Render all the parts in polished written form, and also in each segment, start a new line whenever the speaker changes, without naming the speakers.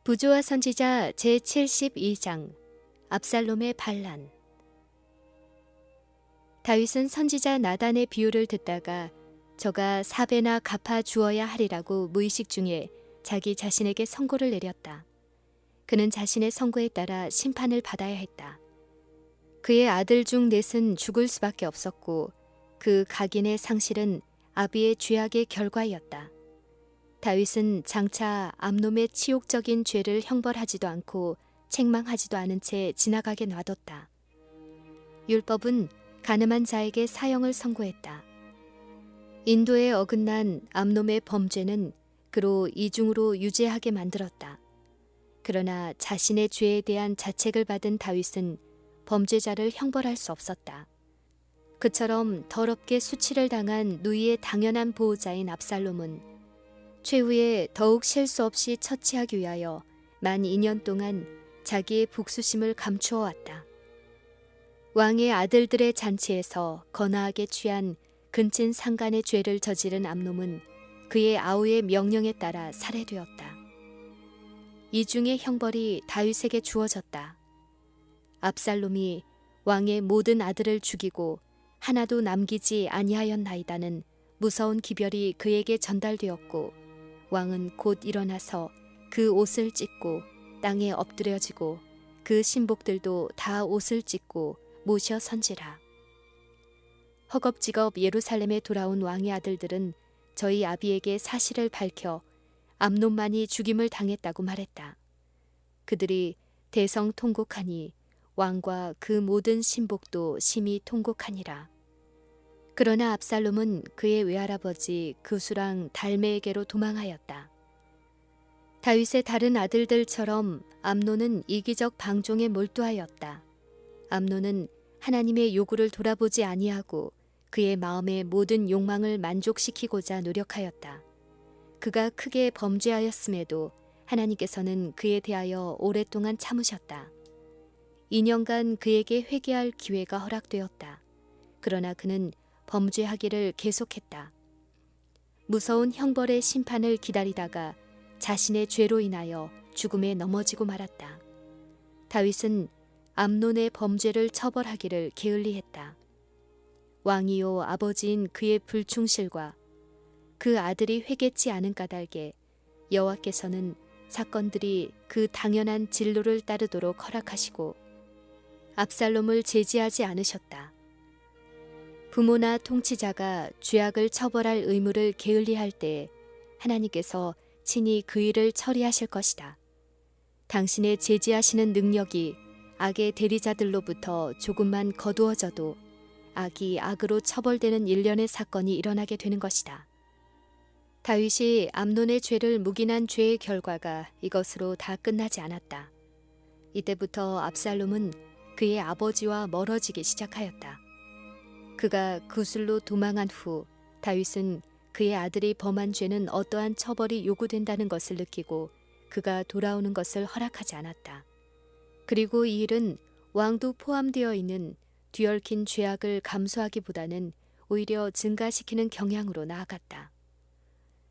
부조와 선지자 제72장 압살롬의 반란. 다윗은 선지자 나단의 비유를 듣다가 저가 4배나 갚아 주어야 하리라고 무의식 중에 자기 자신에게 선고를 내렸다. 그는 자신의 선고에 따라 심판을 받아야 했다. 그의 아들 중 넷은 죽을 수밖에 없었고 그 각인의 상실은 아비의 죄악의 결과였다. 다윗은 장차 암놈의 치욕적인 죄를 형벌하지도 않고 책망하지도 않은 채 지나가게 놔뒀다. 율법은 간음한 자에게 사형을 선고했다. 인도에 어긋난 암놈의 범죄는 그로 이중으로 유죄하게 만들었다. 그러나 자신의 죄에 대한 자책을 받은 다윗은 범죄자를 형벌할 수 없었다. 그처럼 더럽게 수치를 당한 누이의 당연한 보호자인 압살롬은 최후에 더욱 실수 없이 처치하기 위하여 만 2년 동안 자기의 복수심을 감추어 왔다. 왕의 아들들의 잔치에서 거나하게 취한 근친 상간의 죄를 저지른 암놈은 그의 아우의 명령에 따라 살해되었다. 이 중의 형벌이 다윗에게 주어졌다. 압살롬이 왕의 모든 아들을 죽이고 하나도 남기지 아니하였나이다는 무서운 기별이 그에게 전달되었고 왕은 곧 일어나서 그 옷을 찢고 땅에 엎드려지고 그 신복들도 다 옷을 찢고 모셔 선지라. 허겁지겁 예루살렘에 돌아온 왕의 아들들은 저희 아비에게 사실을 밝혀 암논만이 죽임을 당했다고 말했다. 그들이 대성통곡하니 왕과 그 모든 신복도 심히 통곡하니라. 그러나 압살롬은 그의 외할아버지 그수랑 달메에게로 도망하였다. 다윗의 다른 아들들처럼 암논은 이기적 방종에 몰두하였다. 암논은 하나님의 요구를 돌아보지 아니하고 그의 마음의 모든 욕망을 만족시키고자 노력하였다. 그가 크게 범죄하였음에도 하나님께서는 그에 대하여 오랫동안 참으셨다. 2년간 그에게 회개할 기회가 허락되었다. 그러나 그는 범죄하기를 계속했다. 무서운 형벌의 심판을 기다리다가 자신의 죄로 인하여 죽음에 넘어지고 말았다. 다윗은 암논의 범죄를 처벌하기를 게을리했다. 왕이요 아버지인 그의 불충실과 그 아들이 회개치 않은 까닭에 여호와께서는 사건들이 그 당연한 진로를 따르도록 허락하시고 압살롬을 제지하지 않으셨다. 부모나 통치자가 죄악을 처벌할 의무를 게을리할 때 하나님께서 친히 그 일을 처리하실 것이다. 당신의 제지하시는 능력이 악의 대리자들로부터 조금만 거두어져도 악이 악으로 처벌되는 일련의 사건이 일어나게 되는 것이다. 다윗이 암논의 죄를 묵인한 죄의 결과가 이것으로 다 끝나지 않았다. 이때부터 압살롬은 그의 아버지와 멀어지기 시작하였다. 그가 구슬로 도망한 후 다윗은 그의 아들이 범한 죄는 어떠한 처벌이 요구된다는 것을 느끼고 그가 돌아오는 것을 허락하지 않았다. 그리고 이 일은 왕도 포함되어 있는 뒤얽힌 죄악을 감수하기보다는 오히려 증가시키는 경향으로 나아갔다.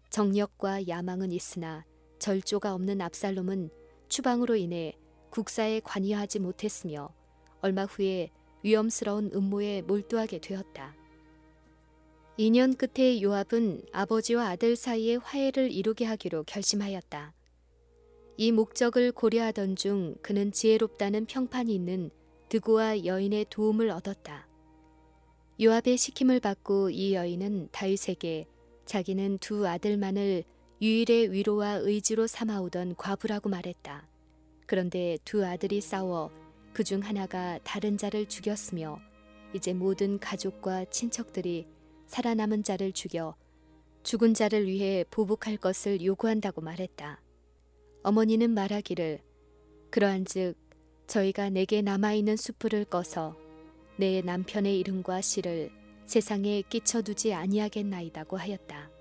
정력과 야망은 있으나 절조가 없는 압살롬은 추방으로 인해 국사에 관여하지 못했으며 얼마 후에 위험스러운 음모에 몰두하게 되었다. 2년 끝에 요압은 아버지와 아들 사이에 화해를 이루게 하기로 결심하였다. 이 목적을 고려하던 중 그는 지혜롭다는 평판이 있는 드고와 여인의 도움을 얻었다. 요압의 시킴을 받고 이 여인은 다윗에게 자기는 두 아들만을 유일의 위로와 의지로 삼아오던 과부라고 말했다. 그런데 두 아들이 싸워 그중 하나가 다른 자를 죽였으며 이제 모든 가족과 친척들이 살아남은 자를 죽여 죽은 자를 위해 보복할 것을 요구한다고 말했다. 어머니는 말하기를 그러한즉 저희가 내게 남아있는 수풀을 꺼서 내 남편의 이름과 씨를 세상에 끼쳐두지 아니하겠나이다고 하였다.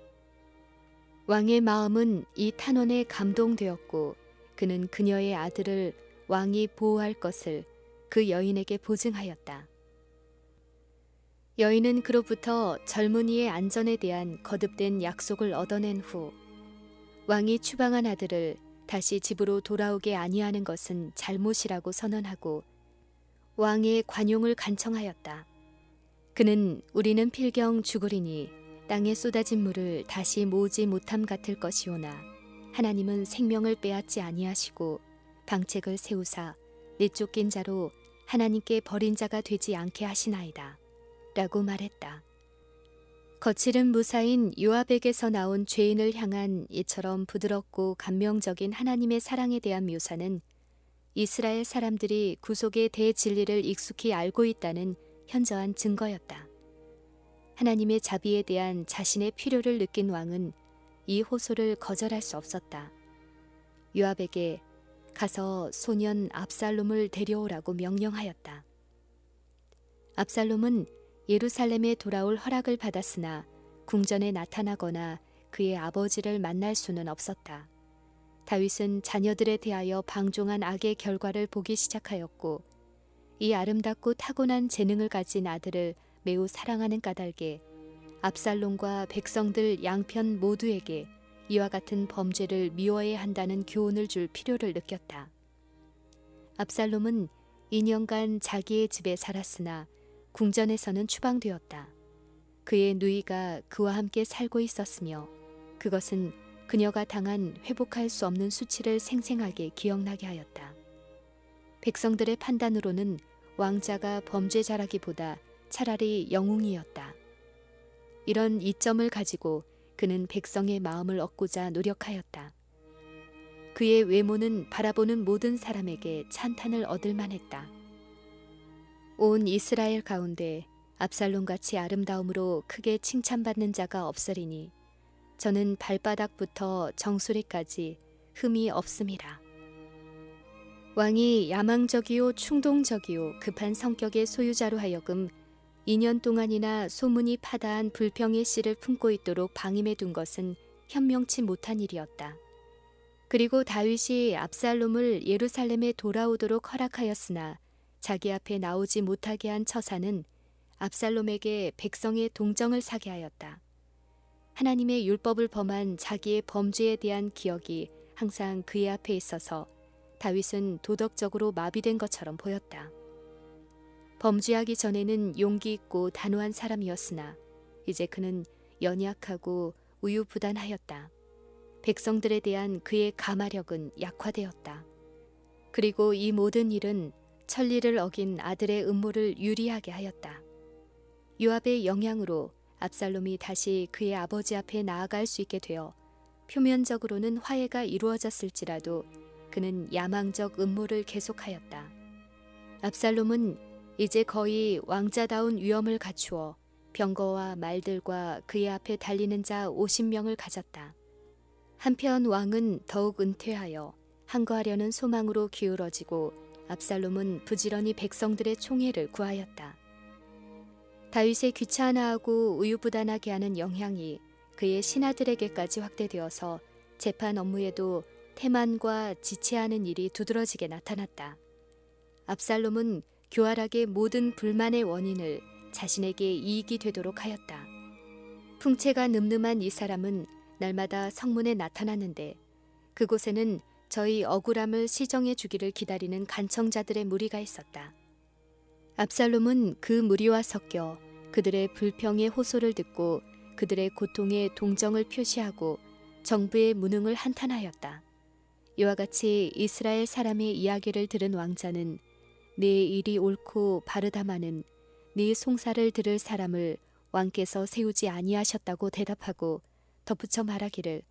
왕의 마음은 이 탄원에 감동되었고 그는 그녀의 아들을 왕이 보호할 것을 그 여인에게 보증하였다. 여인은 그로부터 젊은이의 안전에 대한 거듭된 약속을 얻어낸 후 왕이 추방한 아들을 다시 집으로 돌아오게 아니하는 것은 잘못이라고 선언하고 왕의 관용을 간청하였다. 그는 우리는 필경 죽으리니 땅에 쏟아진 물을 다시 모으지 못함 같을 것이오나 하나님은 생명을 빼앗지 아니하시고 방책을 세우사 내쫓긴 자로 하나님께 버린 자가 되지 않게 하시나이다. 라고 말했다. 거칠은 무사인 요압에게서 나온 죄인을 향한 이처럼 부드럽고 감명적인 하나님의 사랑에 대한 묘사는 이스라엘 사람들이 구속의 대진리를 익숙히 알고 있다는 현저한 증거였다. 하나님의 자비에 대한 자신의 필요를 느낀 왕은 이 호소를 거절할 수 없었다. 요압에게 가서 소년 압살롬을 데려오라고 명령하였다. 압살롬은 예루살렘에 돌아올 허락을 받았으나 궁전에 나타나거나 그의 아버지를 만날 수는 없었다. 다윗은 자녀들에 대하여 방종한 악의 결과를 보기 시작하였고 이 아름답고 타고난 재능을 가진 아들을 매우 사랑하는 까닭에 압살롬과 백성들 양편 모두에게 이와 같은 범죄를 미워해야 한다는 교훈을 줄 필요를 느꼈다. 압살롬은 2년간 자기의 집에 살았으나 궁전에서는 추방되었다. 그의 누이가 그와 함께 살고 있었으며 그것은 그녀가 당한 회복할 수 없는 수치를 생생하게 기억나게 하였다. 백성들의 판단으로는 왕자가 범죄자라기보다 차라리 영웅이었다. 이런 이점을 가지고 그는 백성의 마음을 얻고자 노력하였다. 그의 외모는 바라보는 모든 사람에게 찬탄을 얻을 만했다. 온 이스라엘 가운데 압살롬같이 아름다움으로 크게 칭찬받는 자가 없으리니 저는 발바닥부터 정수리까지 흠이 없음이라. 왕이 야망적이요 충동적이요 급한 성격의 소유자로 하여금 2년 동안이나 소문이 파다한 불평의 씨를 품고 있도록 방임해 둔 것은 현명치 못한 일이었다. 그리고 다윗이 압살롬을 예루살렘에 돌아오도록 허락하였으나 자기 앞에 나오지 못하게 한 처사는 압살롬에게 백성의 동정을 사게 하였다. 하나님의 율법을 범한 자기의 범죄에 대한 기억이 항상 그의 앞에 있어서 다윗은 도덕적으로 마비된 것처럼 보였다. 범죄하기 전에는 용기 있고 단호한 사람이었으나 이제 그는 연약하고 우유부단하였다. 백성들에 대한 그의 가마력은 약화되었다. 그리고 이 모든 일은 천리를 어긴 아들의 음모를 유리하게 하였다. 요압의 영향으로 압살롬이 다시 그의 아버지 앞에 나아갈 수 있게 되어 표면적으로는 화해가 이루어졌을지라도 그는 야망적 음모를 계속하였다. 압살롬은 이제 거의 왕자다운 위엄을 갖추어 병거와 말들과 그의 앞에 달리는 자 50명을 가졌다. 한편 왕은 더욱 은퇴하여 항거하려는 소망으로 기울어지고 압살롬은 부지런히 백성들의 총애를 구하였다. 다윗의 귀찮아하고 우유부단하게 하는 영향이 그의 신하들에게까지 확대되어서 재판 업무에도 태만과 지체하는 일이 두드러지게 나타났다. 압살롬은 교활하게 모든 불만의 원인을 자신에게 이익이 되도록 하였다. 풍채가 늠름한 이 사람은 날마다 성문에 나타났는데 그곳에는 저희 억울함을 시정해 주기를 기다리는 간청자들의 무리가 있었다. 압살롬은 그 무리와 섞여 그들의 불평의 호소를 듣고 그들의 고통에 동정을 표시하고 정부의 무능을 한탄하였다. 이와 같이 이스라엘 사람의 이야기를 들은 왕자는 내 일이 옳고 바르다마는 네 송사를 들을 사람을 왕께서 세우지 아니하셨다고 대답하고 덧붙여 말하기를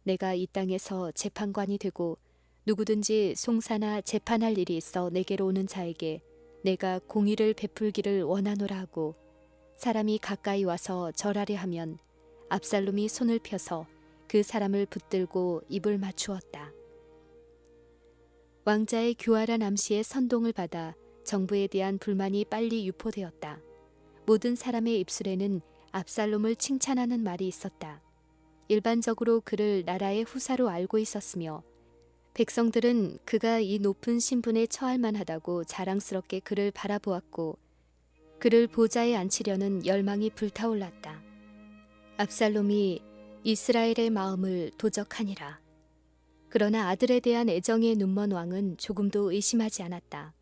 내가 이 땅에서 재판관이 되고 누구든지 송사나 재판할 일이 있어 내게로 오는 자에게 내가 공의를 베풀기를 원하노라 하고 사람이 가까이 와서 절하려 하면 압살롬이 손을 펴서 그 사람을 붙들고 입을 맞추었다. 왕자의 교활한 암시에 선동을 받아 정부에 대한 불만이 빨리 유포되었다. 모든 사람의 입술에는 압살롬을 칭찬하는 말이 있었다. 일반적으로 그를 나라의 후사로 알고 있었으며 백성들은 그가 이 높은 신분에 처할 만하다고 자랑스럽게 그를 바라보았고 그를 보좌에 앉히려는 열망이 불타올랐다. 압살롬이 이스라엘의 마음을 도적하니라. 그러나 아들에 대한 애정의 눈먼 왕은 조금도 의심하지 않았다.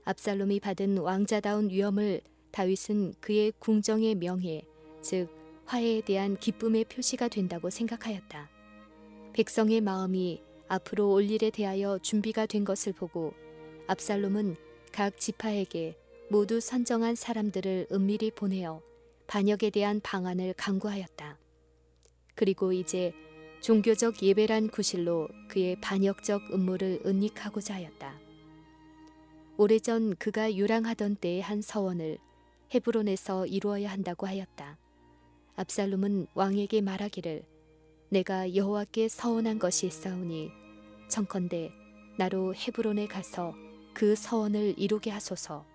압살롬이 받은 왕자다운 위엄을 다윗은 그의 궁정의 명예, 즉 화해에 대한 기쁨의 표시가 된다고 생각하였다. 백성의 마음이 앞으로 올 일에 대하여 준비가 된 것을 보고 압살롬은 각 지파에게 모두 선정한 사람들을 은밀히 보내어 반역에 대한 방안을 강구하였다. 그리고 이제 종교적 예배란 구실로 그의 반역적 음모를 은닉하고자 하였다. 오래전 그가 유랑하던 때의 한 서원을 헤브론에서 이루어야 한다고 하였다. 압살롬은 왕에게 말하기를 내가 여호와께 서원한 것이 있사오니 청컨대 나로 헤브론에 가서 그 서원을 이루게 하소서.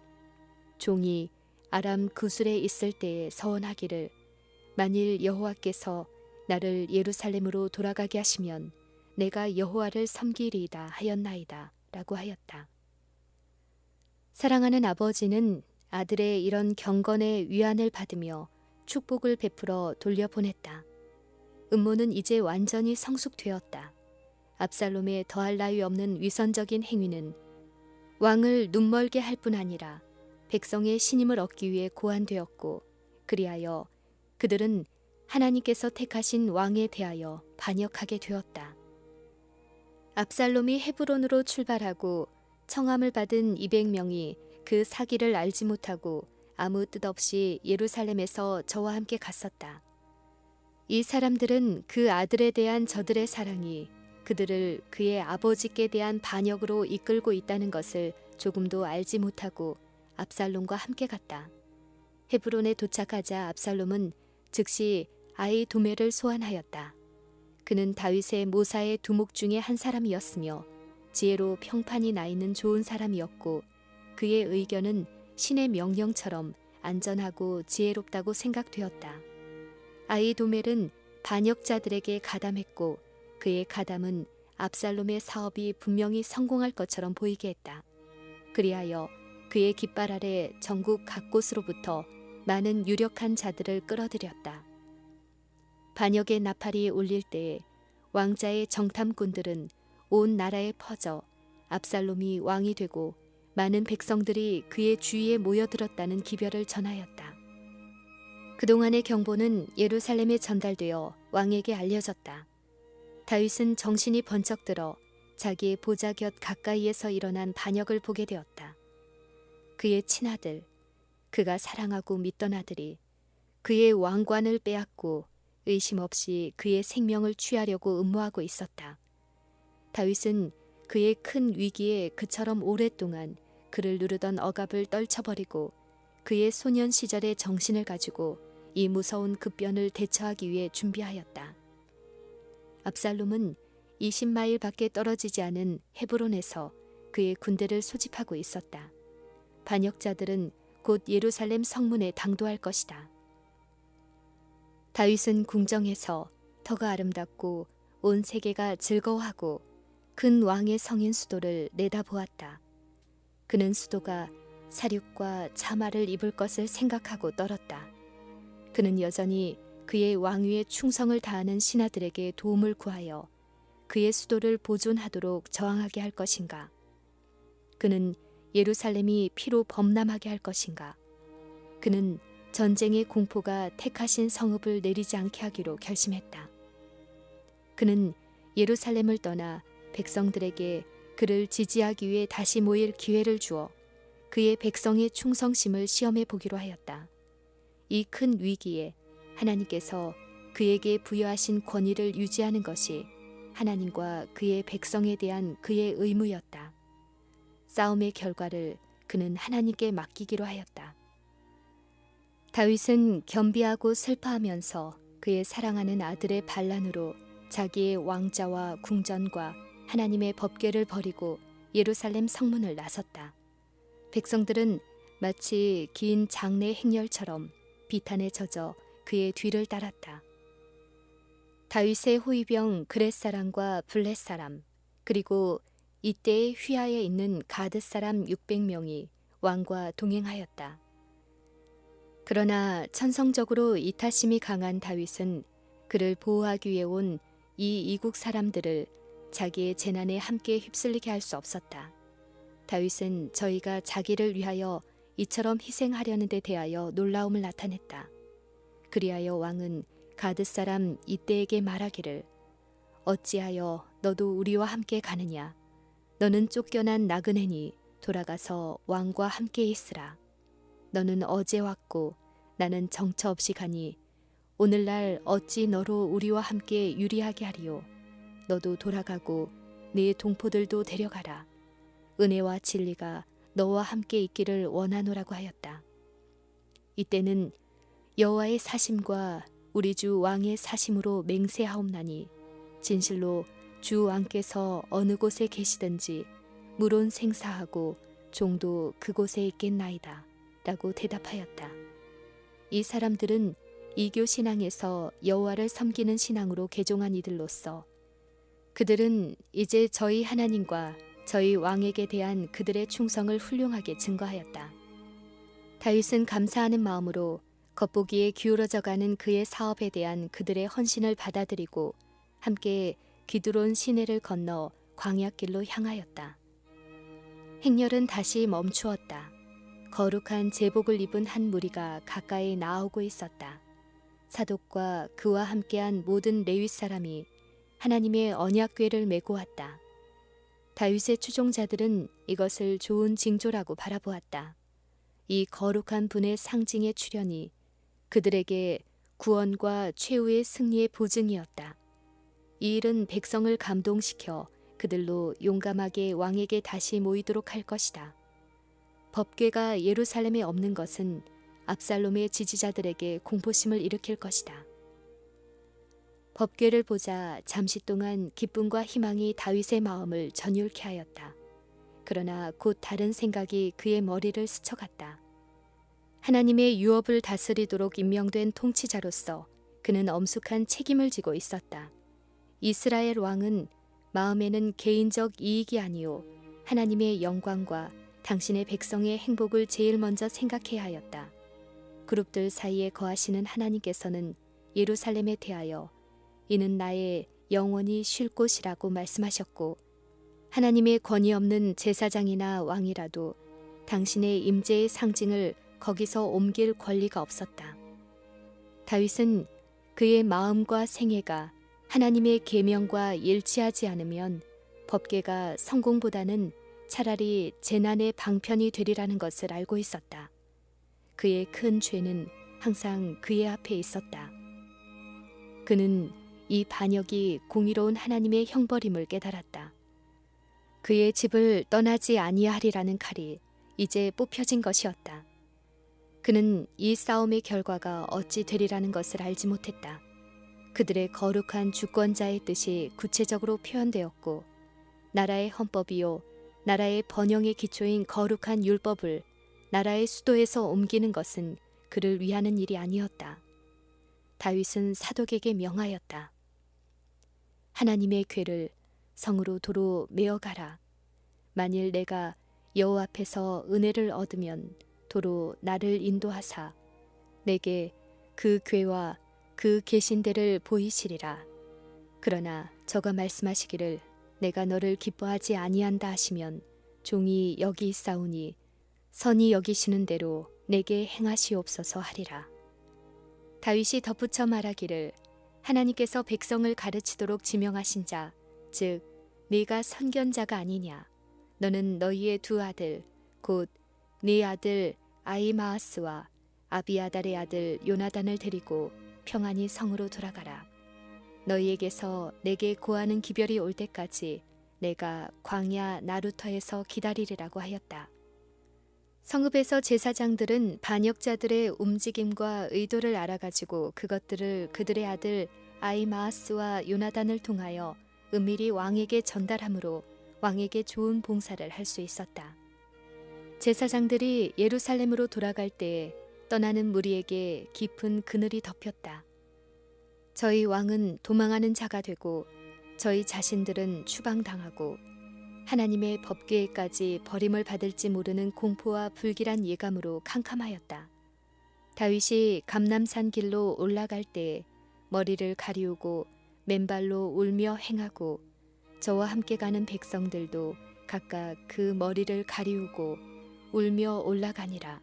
종이 아람 구술에 있을 때에 서원하기를 만일 여호와께서 나를 예루살렘으로 돌아가게 하시면 내가 여호와를 섬기리이다 하였나이다 라고 하였다. 사랑하는 아버지는 아들의 이런 경건의 위안을 받으며 축복을 베풀어 돌려보냈다. 음모는 이제 완전히 성숙되었다. 압살롬의 더할 나위 없는 위선적인 행위는 왕을 눈멀게 할 뿐 아니라 백성의 신임을 얻기 위해 고안되었고, 그리하여 그들은 하나님께서 택하신 왕에 대하여 반역하게 되었다. 압살롬이 헤브론으로 출발하고 청함을 받은 200명이 그 사기를 알지 못하고 아무 뜻 없이 예루살렘에서 저와 함께 갔었다. 이 사람들은 그 아들에 대한 저들의 사랑이 그들을 그의 아버지께 대한 반역으로 이끌고 있다는 것을 조금도 알지 못하고 압살롬과 함께 갔다. 헤브론에 도착하자 압살롬은 즉시 아이 도멜을 소환하였다. 그는 다윗의 모사의 두목 중에 한 사람이었으며 지혜로 평판이 나 있는 좋은 사람이었고 그의 의견은 신의 명령처럼 안전하고 지혜롭다고 생각되었다. 아이 도멜은 반역자들에게 가담했고 그의 가담은 압살롬의 사업이 분명히 성공할 것처럼 보이게 했다. 그리하여 그의 깃발 아래 전국 각곳으로부터 많은 유력한 자들을 끌어들였다. 반역의 나팔이 울릴 때에 왕자의 정탐꾼들은 온 나라에 퍼져 압살롬이 왕이 되고 많은 백성들이 그의 주위에 모여들었다는 기별을 전하였다. 그동안의 경보는 예루살렘에 전달되어 왕에게 알려졌다. 다윗은 정신이 번쩍 들어 자기의 보좌 곁 가까이에서 일어난 반역을 보게 되었다. 그의 친아들, 그가 사랑하고 믿던 아들이 그의 왕관을 빼앗고 의심 없이 그의 생명을 취하려고 음모하고 있었다. 다윗은 그의 큰 위기에 그처럼 오랫동안 그를 누르던 억압을 떨쳐버리고 그의 소년 시절의 정신을 가지고 이 무서운 급변을 대처하기 위해 준비하였다. 압살롬은 20마일 밖에 떨어지지 않은 헤브론에서 그의 군대를 소집하고 있었다. 반역자들은 곧 예루살렘 성문에 당도할 것이다. 다윗은 궁정에서 터가 아름답고 온 세계가 즐거워하고 큰 왕의 성인 수도를 내다보았다. 그는 수도가 사륙과 차마를 입을 것을 생각하고 떨었다. 그는 여전히 그의 왕위에 충성을 다하는 신하들에게 도움을 구하여 그의 수도를 보존하도록 저항하게 할 것인가? 그는 예루살렘이 피로 범람하게 할 것인가? 그는 전쟁의 공포가 택하신 성읍을 내리지 않게 하기로 결심했다. 그는 예루살렘을 떠나 백성들에게 그를 지지하기 위해 다시 모일 기회를 주어 그의 백성의 충성심을 시험해 보기로 하였다. 이 큰 위기에 하나님께서 그에게 부여하신 권위를 유지하는 것이 하나님과 그의 백성에 대한 그의 의무였다. 싸움의 결과를 그는 하나님께 맡기기로 하였다. 다윗은 겸비하고 슬퍼하면서 그의 사랑하는 아들의 반란으로 자기의 왕자와 궁전과 하나님의 법궤를 버리고 예루살렘 성문을 나섰다. 백성들은 마치 긴 장내 행렬처럼 비탄에 젖어 그의 뒤를 따랐다. 다윗의 호위병 그렛사람과 블렛사람 그리고 이때의 휘하에 있는 가드사람 600명이 왕과 동행하였다. 그러나 천성적으로 이타심이 강한 다윗은 그를 보호하기 위해 온 이 이국 사람들을 자기의 재난에 함께 휩쓸리게 할 수 없었다. 다윗은 저희가 자기를 위하여 이처럼 희생하려는 데 대하여 놀라움을 나타냈다. 그리하여 왕은 가드 사람 이때에게 말하기를 어찌하여 너도 우리와 함께 가느냐. 너는 쫓겨난 나그네니 돌아가서 왕과 함께 있으라. 너는 어제 왔고 나는 정처 없이 가니 오늘날 어찌 너로 우리와 함께 유리하게 하리요. 너도 돌아가고 네 동포들도 데려가라. 은혜와 진리가 너와 함께 있기를 원하노라고 하였다. 이때는 여호와의 사심과 우리 주 왕의 사심으로 맹세하옵나니 진실로 주 왕께서 어느 곳에 계시든지 물론 생사하고 종도 그곳에 있겠나이다 라고 대답하였다. 이 사람들은 이교 신앙에서 여호와를 섬기는 신앙으로 개종한 이들로서 그들은 이제 저희 하나님과 저희 왕에게 대한 그들의 충성을 훌륭하게 증거하였다. 다윗은 감사하는 마음으로 겉보기에 기울어져가는 그의 사업에 대한 그들의 헌신을 받아들이고 함께 기드론 시내를 건너 광야길로 향하였다. 행렬은 다시 멈추었다. 거룩한 제복을 입은 한 무리가 가까이 나오고 있었다. 사독과 그와 함께한 모든 레위 사람이 하나님의 언약궤를 메고 왔다. 다윗의 추종자들은 이것을 좋은 징조라고 바라보았다. 이 거룩한 분의 상징의 출현이 그들에게 구원과 최후의 승리의 보증이었다. 이 일은 백성을 감동시켜 그들로 용감하게 왕에게 다시 모이도록 할 것이다. 법궤가 예루살렘에 없는 것은 압살롬의 지지자들에게 공포심을 일으킬 것이다. 법궤를 보자 잠시 동안 기쁨과 희망이 다윗의 마음을 전율케 하였다. 그러나 곧 다른 생각이 그의 머리를 스쳐갔다. 하나님의 유업을 다스리도록 임명된 통치자로서 그는 엄숙한 책임을 지고 있었다. 이스라엘 왕은 마음에는 개인적 이익이 아니오 하나님의 영광과 당신의 백성의 행복을 제일 먼저 생각해야 하였다. 그룹들 사이에 거하시는 하나님께서는 예루살렘에 대하여 이는 나의 영원히 쉴 곳이라고 말씀하셨고 하나님의 권위 없는 제사장이나 왕이라도 당신의 임재의 상징을 거기서 옮길 권리가 없었다. 다윗은 그의 마음과 생애가 하나님의 계명과 일치하지 않으면 법궤가 성공보다는 차라리 재난의 방편이 되리라는 것을 알고 있었다. 그의 큰 죄는 항상 그의 앞에 있었다. 그는 이 반역이 공의로운 하나님의 형벌임을 깨달았다. 그의 집을 떠나지 아니하리라는 칼이 이제 뽑혀진 것이었다. 그는 이 싸움의 결과가 어찌 되리라는 것을 알지 못했다. 그들의 거룩한 주권자의 뜻이 구체적으로 표현되었고 나라의 헌법이요 나라의 번영의 기초인 거룩한 율법을 나라의 수도에서 옮기는 것은 그를 위하는 일이 아니었다. 다윗은 사독에게 명하였다. 하나님의 궤를 성으로 도로 메어가라. 만일 내가 여호와 앞에서 은혜를 얻으면 도로 나를 인도하사 내게 그 궤와 그 계신 데를 보이시리라. 그러나 저가 말씀하시기를 내가 너를 기뻐하지 아니한다 하시면 종이 여기 있사오니 선히 여기시는 대로 내게 행하시옵소서 하리라. 다윗이 덧붙여 말하기를 하나님께서 백성을 가르치도록 지명하신 자, 즉 네가 선견자가 아니냐. 너는 너희의 두 아들, 곧 네 아들 아히마아스와 아비아달의 아들 요나단을 데리고 평안히 성으로 돌아가라. 너희에게서 내게 고하는 기별이 올 때까지 내가 광야 나루터에서 기다리리라고 하였다. 성읍에서 제사장들은 반역자들의 움직임과 의도를 알아가지고 그것들을 그들의 아들 아히마아스와 요나단을 통하여 은밀히 왕에게 전달함으로 왕에게 좋은 봉사를 할 수 있었다. 제사장들이 예루살렘으로 돌아갈 때에 떠나는 무리에게 깊은 그늘이 덮였다. 저희 왕은 도망하는 자가 되고 저희 자신들은 추방당하고 하나님의 법궤에까지 버림을 받을지 모르는 공포와 불길한 예감으로 캄캄하였다. 다윗이 감람산 길로 올라갈 때에 머리를 가리우고 맨발로 울며 행하고 저와 함께 가는 백성들도 각각 그 머리를 가리우고 울며 올라가니라.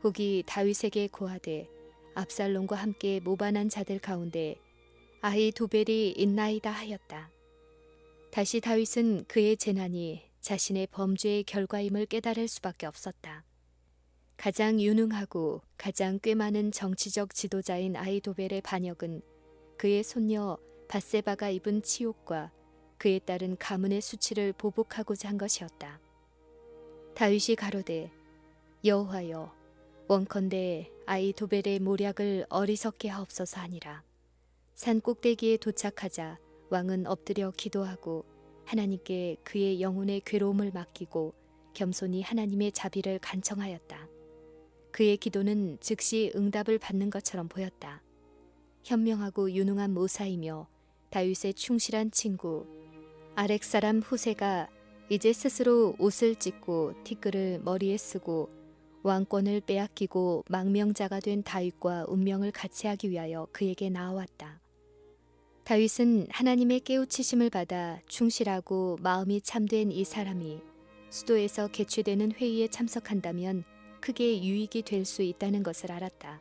혹이 다윗에게 고하되 압살롬과 함께 모반한 자들 가운데 아히도벨이 있나이다 하였다. 다시 다윗은 그의 재난이 자신의 범죄의 결과임을 깨달을 수밖에 없었다. 가장 유능하고 가장 꽤 많은 정치적 지도자인 아히도벨의 반역은 그의 손녀 밧세바가 입은 치욕과 그에 따른 가문의 수치를 보복하고자 한 것이었다. 다윗이 가로되 여호와여 원컨대 아히도벨의 모략을 어리석게 하옵소서 하니라. 산 꼭대기에 도착하자 왕은 엎드려 기도하고 하나님께 그의 영혼의 괴로움을 맡기고 겸손히 하나님의 자비를 간청하였다. 그의 기도는 즉시 응답을 받는 것처럼 보였다. 현명하고 유능한 모사이며 다윗의 충실한 친구 아렉 사람 후세가 이제 스스로 옷을 찢고 티끌을 머리에 쓰고 왕권을 빼앗기고 망명자가 된 다윗과 운명을 같이 하기 위하여 그에게 나아왔다. 다윗은 하나님의 깨우치심을 받아 충실하고 마음이 참된 이 사람이 수도에서 개최되는 회의에 참석한다면 크게 유익이 될 수 있다는 것을 알았다.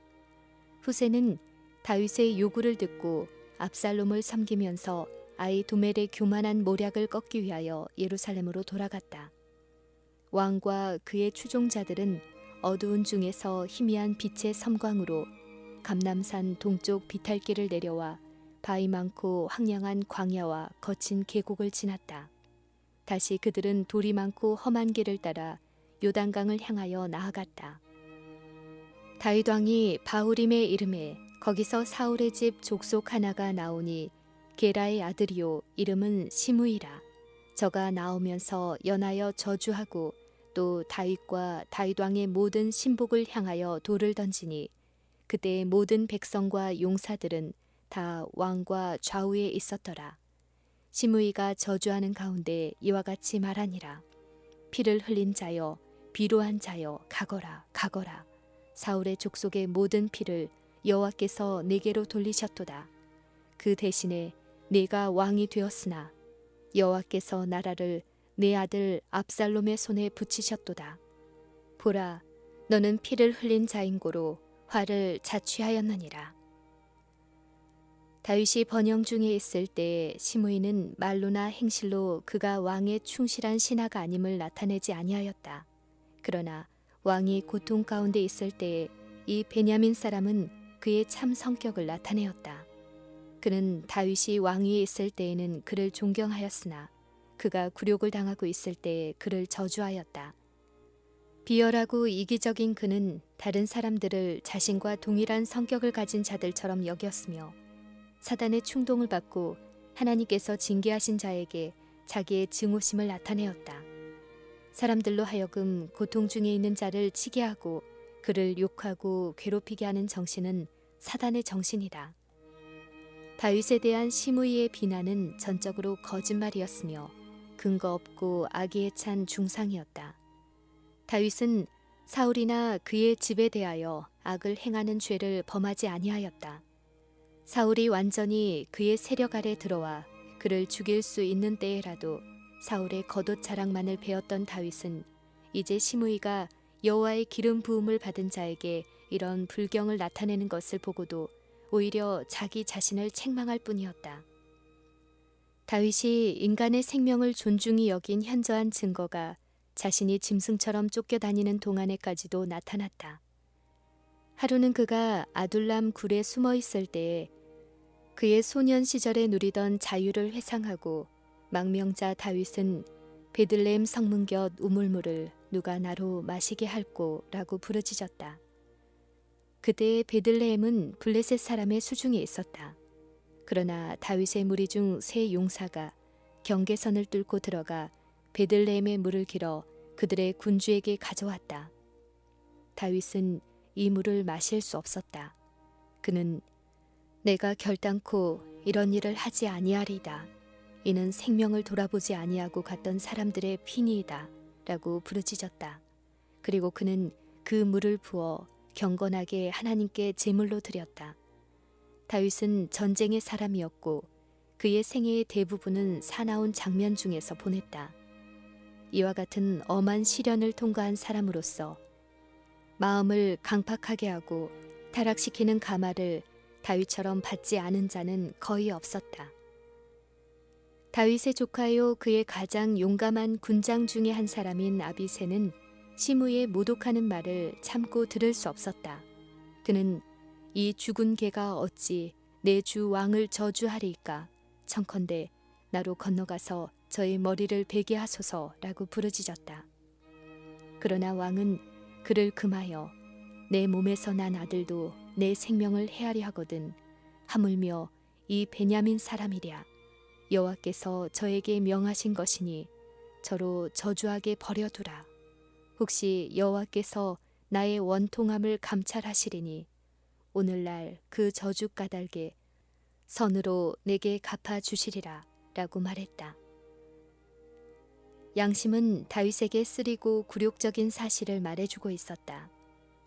후세는 다윗의 요구를 듣고 압살롬을 섬기면서 아히도멜의 교만한 모략을 꺾기 위하여 예루살렘으로 돌아갔다. 왕과 그의 추종자들은 어두운 중에서 희미한 빛의 섬광으로 감람산 동쪽 비탈길을 내려와 바위 많고 황량한 광야와 거친 계곡을 지났다. 다시 그들은 돌이 많고 험한 길을 따라 요단강을 향하여 나아갔다. 다윗 왕이 바후림에 이름에 거기서 사울의 집 족속 하나가 나오니 게라의 아들이요 이름은 시므이라. 저가 나오면서 연하여 저주하고 또 다윗과 다윗 왕의 모든 신복을 향하여 돌을 던지니 그때의 모든 백성과 용사들은 다 왕과 좌우에 있었더라. 시므이가 저주하는 가운데 이와 같이 말하니라. 피를 흘린 자여 비로한 자여 가거라 가거라. 사울의 족속의 모든 피를 여호와께서 내게로 돌리셨도다. 그 대신에 내가 왕이 되었으나 여호와께서 나라를 내 아들 압살롬의 손에 붙이셨도다. 보라, 너는 피를 흘린 자인고로 화를 자취하였느니라. 다윗이 번영 중에 있을 때 시므이는 말로나 행실로 그가 왕의 충실한 신하가 아님을 나타내지 아니하였다. 그러나 왕이 고통 가운데 있을 때에 이 베냐민 사람은 그의 참 성격을 나타내었다. 그는 다윗이 왕위에 있을 때에는 그를 존경하였으나 그가 굴욕을 당하고 있을 때에 그를 저주하였다. 비열하고 이기적인 그는 다른 사람들을 자신과 동일한 성격을 가진 자들처럼 여겼으며 사단의 충동을 받고 하나님께서 징계하신 자에게 자기의 증오심을 나타내었다. 사람들로 하여금 고통 중에 있는 자를 치게 하고 그를 욕하고 괴롭히게 하는 정신은 사단의 정신이다. 다윗에 대한 시므이의 비난은 전적으로 거짓말이었으며 근거 없고 악의에 찬 중상이었다. 다윗은 사울이나 그의 집에 대하여 악을 행하는 죄를 범하지 아니하였다. 사울이 완전히 그의 세력 아래 들어와 그를 죽일 수 있는 때에라도 사울의 겉옷 자랑만을 베었던 다윗은 이제 시므이가 여호와의 기름 부음을 받은 자에게 이런 불경을 나타내는 것을 보고도 오히려 자기 자신을 책망할 뿐이었다. 다윗이 인간의 생명을 존중히 여긴 현저한 증거가 자신이 짐승처럼 쫓겨다니는 동안에까지도 나타났다. 하루는 그가 아둘람 굴에 숨어 있을 때에 그의 소년 시절에 누리던 자유를 회상하고 망명자 다윗은 베들레헴 성문 곁 우물물을 누가 나로 마시게 할꼬 라고 부르짖었다. 그때의 베들레헴은 블레셋 사람의 수중에 있었다. 그러나 다윗의 무리 중 세 용사가 경계선을 뚫고 들어가 베들레헴의 물을 길어 그들의 군주에게 가져왔다. 다윗은 이 물을 마실 수 없었다. 그는 내가 결단코 이런 일을 하지 아니하리이다. 이는 생명을 돌아보지 아니하고 갔던 사람들의 피니이다. 라고 부르짖었다. 그리고 그는 그 물을 부어 경건하게 하나님께 제물로 드렸다. 다윗은 전쟁의 사람이었고 그의 생애의 대부분은 사나운 장면 중에서 보냈다. 이와 같은 엄한 시련을 통과한 사람으로서 마음을 강팍하게 하고 타락시키는 가마를 다윗처럼 받지 않은 자는 거의 없었다. 다윗의 조카요 그의 가장 용감한 군장 중의 한 사람인 아비새는 시므의 모독하는 말을 참고 들을 수 없었다. 그는 이 죽은 개가 어찌 내 주 왕을 저주하리이까 청컨대 나로 건너가서 저의 머리를 베게 하소서라고 부르짖었다. 그러나 왕은 그를 금하여 내 몸에서 난 아들도 내 생명을 해하리 하거든 하물며 이 베냐민 사람이랴 여호와께서 저에게 명하신 것이니 저로 저주하게 버려두라. 혹시 여호와께서 나의 원통함을 감찰하시리니 오늘날 그 저주 까닭에 선으로 내게 갚아주시리라 라고 말했다. 양심은 다윗에게 쓰리고 굴욕적인 사실을 말해주고 있었다.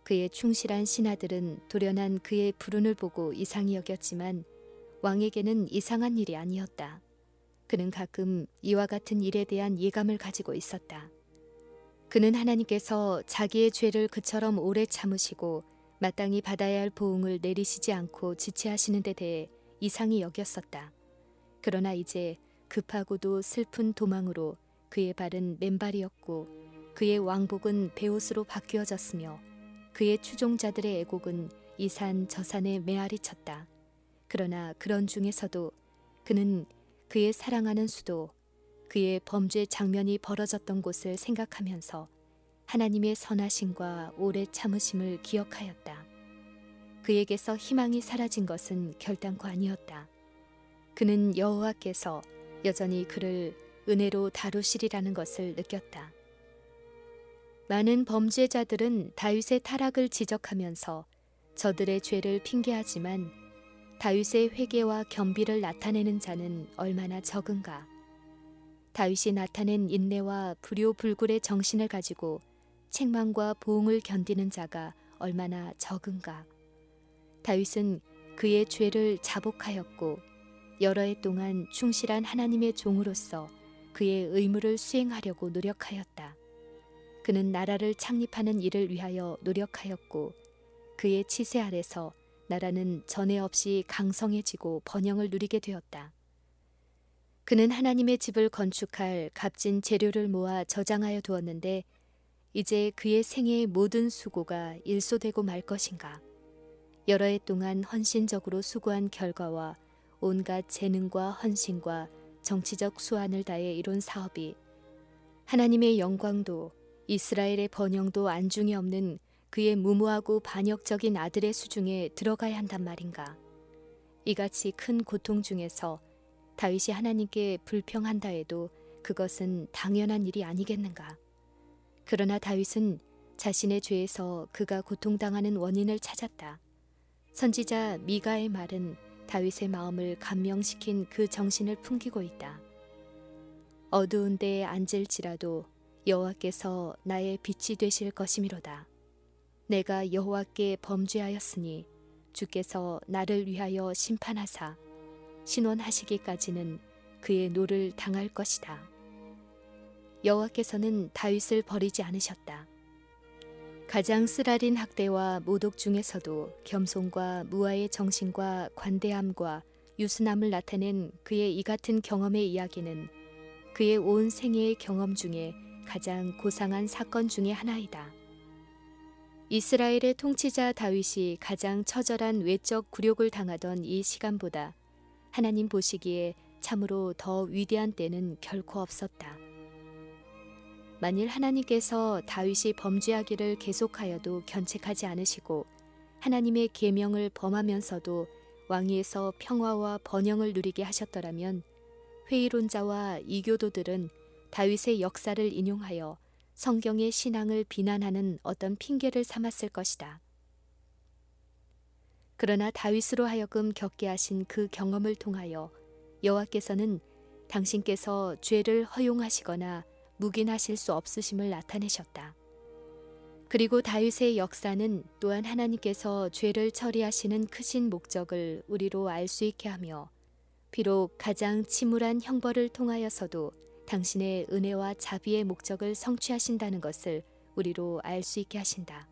그의 충실한 신하들은 돌연한 그의 불운을 보고 이상히 여겼지만 왕에게는 이상한 일이 아니었다. 그는 가끔 이와 같은 일에 대한 예감을 가지고 있었다. 그는 하나님께서 자기의 죄를 그처럼 오래 참으시고 마땅히 받아야 할 보응을 내리시지 않고 지체하시는 데 대해 이상히 여겼었다. 그러나 이제 급하고도 슬픈 도망으로 그의 발은 맨발이었고 그의 왕복은 베옷으로 바뀌어졌으며 그의 추종자들의 애곡은 이 산 저 산에 메아리 쳤다. 그러나 그런 중에서도 그는 그의 사랑하는 수도 그의 범죄 장면이 벌어졌던 곳을 생각하면서 하나님의 선하심과 오래 참으심을 기억하였다. 그에게서 희망이 사라진 것은 결단코 아니었다. 그는 여호와께서 여전히 그를 은혜로 다루시리라는 것을 느꼈다. 많은 범죄자들은 다윗의 타락을 지적하면서 저들의 죄를 핑계하지만 다윗의 회개와 겸비를 나타내는 자는 얼마나 적은가. 다윗이 나타낸 인내와 불효불굴의 정신을 가지고 책망과 보응을 견디는 자가 얼마나 적은가. 다윗은 그의 죄를 자복하였고 여러 해 동안 충실한 하나님의 종으로서 그의 의무를 수행하려고 노력하였다. 그는 나라를 창립하는 일을 위하여 노력하였고 그의 치세 아래서 나라는 전에 없이 강성해지고 번영을 누리게 되었다. 그는 하나님의 집을 건축할 값진 재료를 모아 저장하여 두었는데 이제 그의 생애의 모든 수고가 일소되고 말 것인가. 여러 해 동안 헌신적으로 수고한 결과와 온갖 재능과 헌신과 정치적 수완을 다해 이룬 사업이 하나님의 영광도 이스라엘의 번영도 안중에 없는 그의 무모하고 반역적인 아들의 수중에 들어가야 한단 말인가. 이같이 큰 고통 중에서 다윗이 하나님께 불평한다 해도 그것은 당연한 일이 아니겠는가. 그러나 다윗은 자신의 죄에서 그가 고통당하는 원인을 찾았다. 선지자 미가의 말은 다윗의 마음을 감명시킨 그 정신을 풍기고 있다. 어두운 데에 앉을지라도 여호와께서 나의 빛이 되실 것이미로다. 내가 여호와께 범죄하였으니 주께서 나를 위하여 심판하사 신원하시기까지는 그의 노를 당할 것이다. 여호와께서는 다윗을 버리지 않으셨다. 가장 쓰라린 학대와 모독 중에서도 겸손과 무아의 정신과 관대함과 유순함을 나타낸 그의 이 같은 경험의 이야기는 그의 온 생애의 경험 중에 가장 고상한 사건 중의 하나이다. 이스라엘의 통치자 다윗이 가장 처절한 외적 굴욕을 당하던 이 시간보다 하나님 보시기에 참으로 더 위대한 때는 결코 없었다. 만일 하나님께서 다윗이 범죄하기를 계속하여도 견책하지 않으시고 하나님의 계명을 범하면서도 왕위에서 평화와 번영을 누리게 하셨더라면 회의론자와 이교도들은 다윗의 역사를 인용하여 성경의 신앙을 비난하는 어떤 핑계를 삼았을 것이다. 그러나 다윗으로 하여금 겪게 하신 그 경험을 통하여 여호와께서는 당신께서 죄를 허용하시거나 묵인하실 수 없으심을 나타내셨다. 그리고 다윗의 역사는 또한 하나님께서 죄를 처리하시는 크신 목적을 우리로 알 수 있게 하며 비록 가장 침울한 형벌을 통하여서도 당신의 은혜와 자비의 목적을 성취하신다는 것을 우리로 알 수 있게 하신다.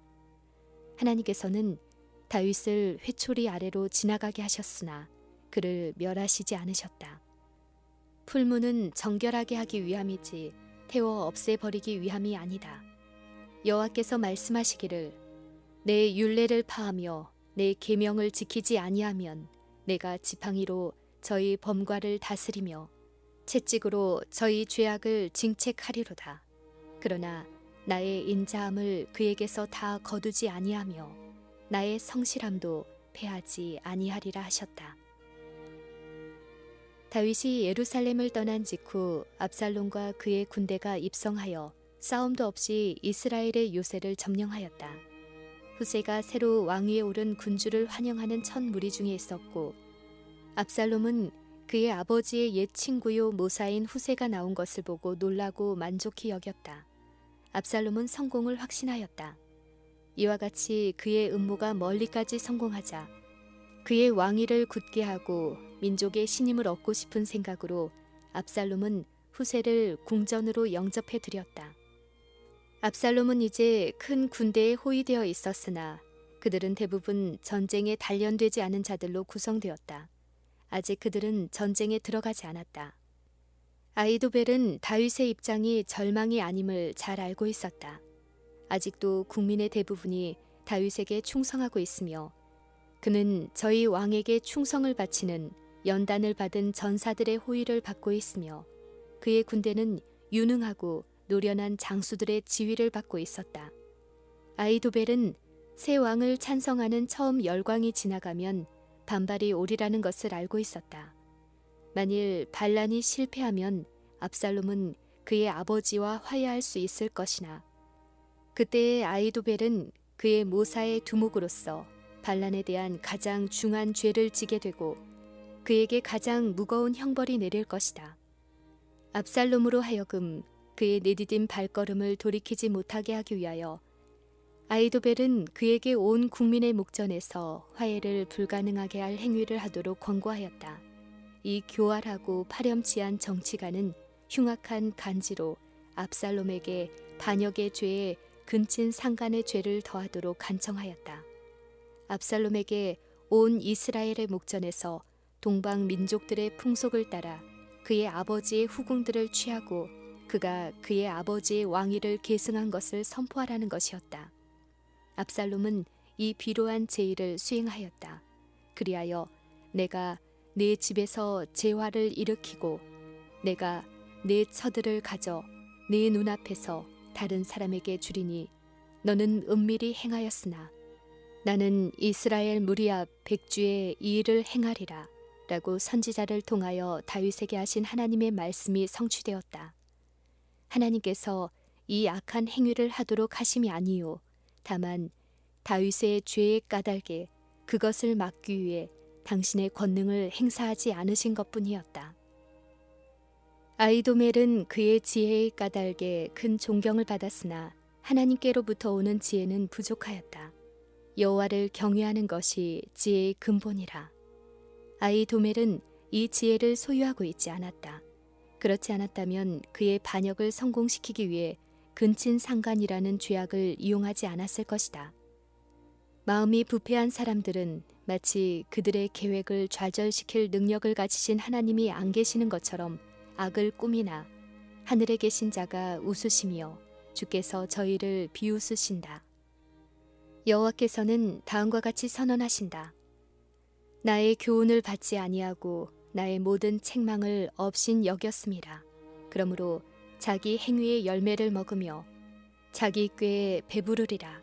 하나님께서는 다윗을 회초리 아래로 지나가게 하셨으나 그를 멸하시지 않으셨다. 풀무는 정결하게 하기 위함이지 태워 없애버리기 위함이 아니다. 여호와께서 말씀하시기를 내 율례를 파하며 내 계명을 지키지 아니하면 내가 지팡이로 저희 범과를 다스리며 채찍으로 저희 죄악을 징책하리로다. 그러나 나의 인자함을 그에게서 다 거두지 아니하며 나의 성실함도 패하지 아니하리라 하셨다. 다윗이 예루살렘을 떠난 직후 압살롬과 그의 군대가 입성하여 싸움도 없이 이스라엘의 요새를 점령하였다. 후세가 새로 왕위에 오른 군주를 환영하는 첫 무리 중에 있었고 압살롬은 그의 아버지의 옛 친구요 모사인 후세가 나온 것을 보고 놀라고 만족히 여겼다. 압살롬은 성공을 확신하였다. 이와 같이 그의 음모가 멀리까지 성공하자 그의 왕위를 굳게 하고 민족의 신임을 얻고 싶은 생각으로 압살롬은 후세를 궁전으로 영접해 드렸다. 압살롬은 이제 큰 군대에 호위되어 있었으나 그들은 대부분 전쟁에 단련되지 않은 자들로 구성되었다. 아직 그들은 전쟁에 들어가지 않았다. 아히도벨은 다윗의 입장이 절망이 아님을 잘 알고 있었다. 아직도 국민의 대부분이 다윗에게 충성하고 있으며 그는 저희 왕에게 충성을 바치는 연단을 받은 전사들의 호의를 받고 있으며 그의 군대는 유능하고 노련한 장수들의 지휘를 받고 있었다. 아히도벨은 새 왕을 찬성하는 처음 열광이 지나가면 반발이 오리라는 것을 알고 있었다. 만일 반란이 실패하면 압살롬은 그의 아버지와 화해할 수 있을 것이나 그때의 아히도벨은 그의 모사의 두목으로서 반란에 대한 가장 중한 죄를 지게 되고 그에게 가장 무거운 형벌이 내릴 것이다. 압살롬으로 하여금 그의 내디딘 발걸음을 돌이키지 못하게 하기 위하여 아히도벨은 그에게 온 국민의 목전에서 화해를 불가능하게 할 행위를 하도록 권고하였다. 이 교활하고 파렴치한 정치가는 흉악한 간지로 압살롬에게 반역의 죄에 근친 상간의 죄를 더하도록 간청하였다. 압살롬에게 온 이스라엘의 목전에서 동방 민족들의 풍속을 따라 그의 아버지의 후궁들을 취하고 그가 그의 아버지의 왕위를 계승한 것을 선포하라는 것이었다. 압살롬은 이 비로한 제의를 수행하였다. 그리하여 내가 내 집에서 재화를 일으키고 내가 내 처들을 가져 내 눈앞에서 다른 사람에게 주리니 너는 은밀히 행하였으나 나는 이스라엘 무리 앞 백주에 이 일을 행하리라 라고 선지자를 통하여 다윗에게 하신 하나님의 말씀이 성취되었다. 하나님께서 이 악한 행위를 하도록 하심이 아니요 다만 다윗의 죄의 까닭에 그것을 막기 위해 당신의 권능을 행사하지 않으신 것뿐이었다. 아히도멜은 그의 지혜의 까닭에 큰 존경을 받았으나 하나님께로부터 오는 지혜는 부족하였다. 여호와를 경외하는 것이 지혜의 근본이라. 아히도멜은 이 지혜를 소유하고 있지 않았다. 그렇지 않았다면 그의 반역을 성공시키기 위해 근친 상간이라는 죄악을 이용하지 않았을 것이다. 마음이 부패한 사람들은 마치 그들의 계획을 좌절시킬 능력을 가지신 하나님이 안 계시는 것처럼 악을 꾸미나 하늘에 계신 자가 웃으시며 주께서 저희를 비웃으신다. 여호와께서는 다음과 같이 선언하신다. 나의 교훈을 받지 아니하고 나의 모든 책망을 없인 여겼음이라. 그러므로 자기 행위의 열매를 먹으며 자기 꾀에 배부르리라.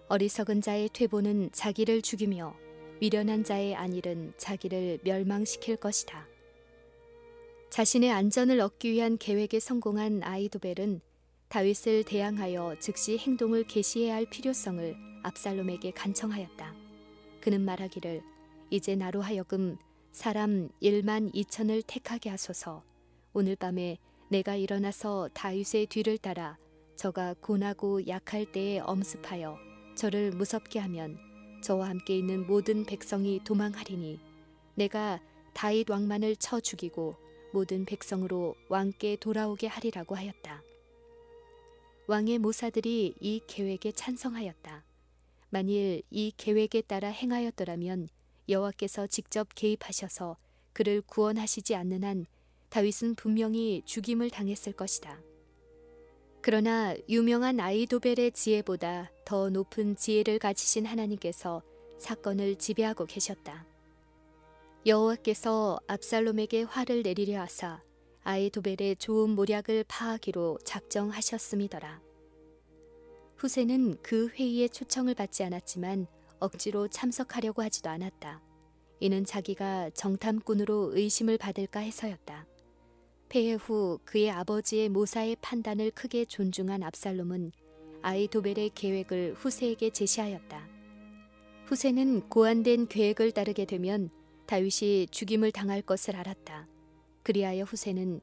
어리석은 자의 퇴보는 자기를 죽이며 미련한 자의 안일은 자기를 멸망시킬 것이다. 자신의 안전을 얻기 위한 계획에 성공한 아히도벨은 다윗을 대항하여 즉시 행동을 개시해야 할 필요성을 압살롬에게 간청하였다. 그는 말하기를 이제 나로 하여금 사람 1만 2천을 택하게 하소서. 오늘 밤에 내가 일어나서 다윗의 뒤를 따라 저가 고나고 약할 때에 엄습하여 저를 무섭게 하면 저와 함께 있는 모든 백성이 도망하리니 내가 다윗 왕만을 쳐 죽이고 모든 백성으로 왕께 돌아오게 하리라고 하였다. 왕의 모사들이 이 계획에 찬성하였다. 만일 이 계획에 따라 행하였더라면 여호와께서 직접 개입하셔서 그를 구원하시지 않는 한 다윗은 분명히 죽임을 당했을 것이다. 그러나 유명한 아히도벨의 지혜보다 더 높은 지혜를 가지신 하나님께서 사건을 지배하고 계셨다. 여호와께서 압살롬에게 화를 내리려 하사 아히도벨의 좋은 모략을 파하기로 작정하셨음이더라. 후세는 그 회의에 초청을 받지 않았지만 억지로 참석하려고 하지도 않았다. 이는 자기가 정탐꾼으로 의심을 받을까 해서였다. 폐해 후 그의 아버지의 모사의 판단을 크게 존중한 압살롬은 아히도벨의 계획을 후세에게 제시하였다. 후세는 고안된 계획을 따르게 되면 다윗이 죽임을 당할 것을 알았다. 그리하여 후세는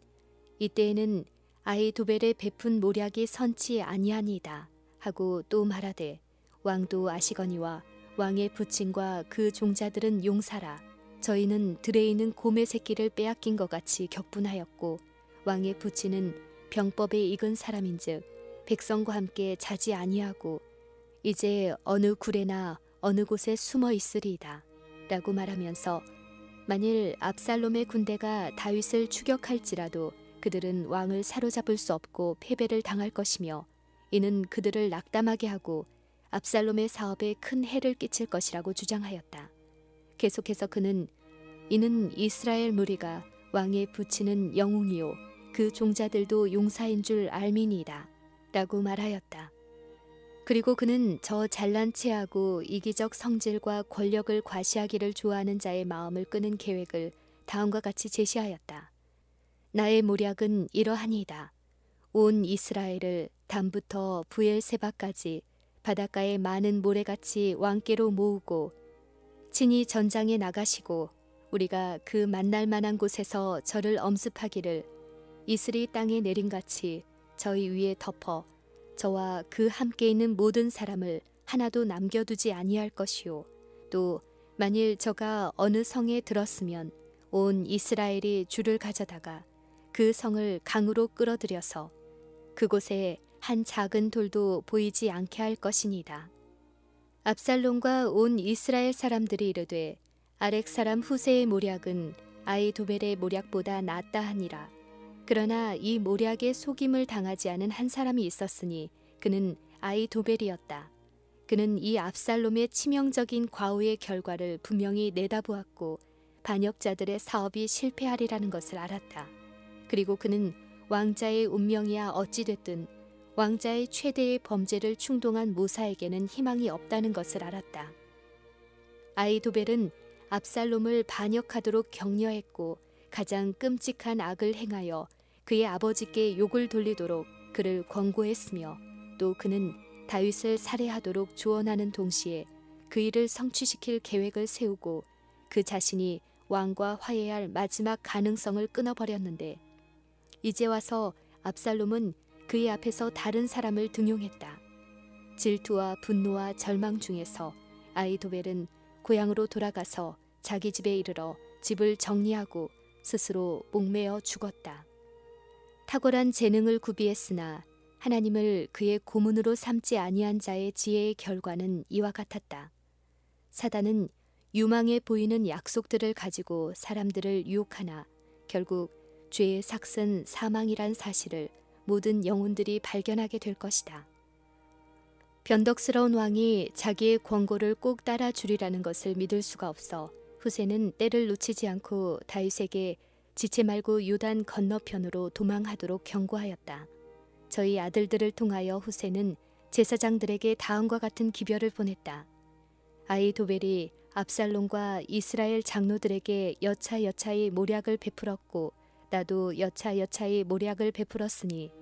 이때에는 아히도벨의 베푼 모략이 선치 아니하니이다 하고 또 말하되 왕도 아시거니와 왕의 부친과 그 종자들은 용사라. 저희는 들에 있는 곰의 새끼를 빼앗긴 것 같이 격분하였고 왕의 부친은 병법에 익은 사람인즉 백성과 함께 자지 아니하고 이제 어느 굴에나 어느 곳에 숨어 있으리이다 라고 말하면서 만일 압살롬의 군대가 다윗을 추격할지라도 그들은 왕을 사로잡을 수 없고 패배를 당할 것이며 이는 그들을 낙담하게 하고 압살롬의 사업에 큰 해를 끼칠 것이라고 주장하였다. 계속해서 그는 이는 이스라엘 무리가 왕의 부친은 영웅이요 그 종자들도 용사인 줄 알미니이다 라고 말하였다. 그리고 그는 저 잘난 체하고 이기적 성질과 권력을 과시하기를 좋아하는 자의 마음을 끄는 계획을 다음과 같이 제시하였다. 나의 모략은 이러하니이다. 온 이스라엘을 담부터 부엘세바까지 바닷가의 많은 모래같이 왕께로 모으고 친히 전장에 나가시고 우리가 그 만날 만한 곳에서 저를 엄습하기를 이슬이 땅에 내림같이 저희 위에 덮어 저와 그 함께 있는 모든 사람을 하나도 남겨두지 아니할 것이요 또 만일 저가 어느 성에 들었으면 온 이스라엘이 줄을 가져다가 그 성을 강으로 끌어들여서 그곳에 한 작은 돌도 보이지 않게 할 것이니이다. 압살롬과 온 이스라엘 사람들이 이르되 아렉 사람 후세의 모략은 아히도벨의 모략보다 낫다 하니라. 그러나 이 모략에 속임을 당하지 않은 한 사람이 있었으니 그는 아히도벨이었다. 그는 이 압살롬의 치명적인 과오의 결과를 분명히 내다보았고 반역자들의 사업이 실패하리라는 것을 알았다. 그리고 그는 왕자의 운명이야 어찌됐든 왕자의 최대의 범죄를 충동한 모사에게는 희망이 없다는 것을 알았다. 아히도벨은 압살롬을 반역하도록 격려했고 가장 끔찍한 악을 행하여 그의 아버지께 욕을 돌리도록 그를 권고했으며 또 그는 다윗을 살해하도록 조언하는 동시에 그 일을 성취시킬 계획을 세우고 그 자신이 왕과 화해할 마지막 가능성을 끊어버렸는데 이제 와서 압살롬은 그의 앞에서 다른 사람을 등용했다. 질투와 분노와 절망 중에서 아히도벨은 고향으로 돌아가서 자기 집에 이르러 집을 정리하고 스스로 목매어 죽었다. 탁월한 재능을 구비했으나 하나님을 그의 고문으로 삼지 아니한 자의 지혜의 결과는 이와 같았다. 사단은 유망해 보이는 약속들을 가지고 사람들을 유혹하나 결국 죄의 삭은 사망이란 사실을 모든 영혼들이 발견하게 될 것이다. 변덕스러운 왕이 자기의 권고를 꼭 따라주리라는 것을 믿을 수가 없어 후세는 때를 놓치지 않고 다윗에게 지체 말고 요단 건너편으로 도망하도록 경고하였다. 저희 아들들을 통하여 후세는 제사장들에게 다음과 같은 기별을 보냈다. 아히도벨이 압살롬과 이스라엘 장로들에게 여차여차히 모략을 베풀었고 나도 여차여차히 모략을 베풀었으니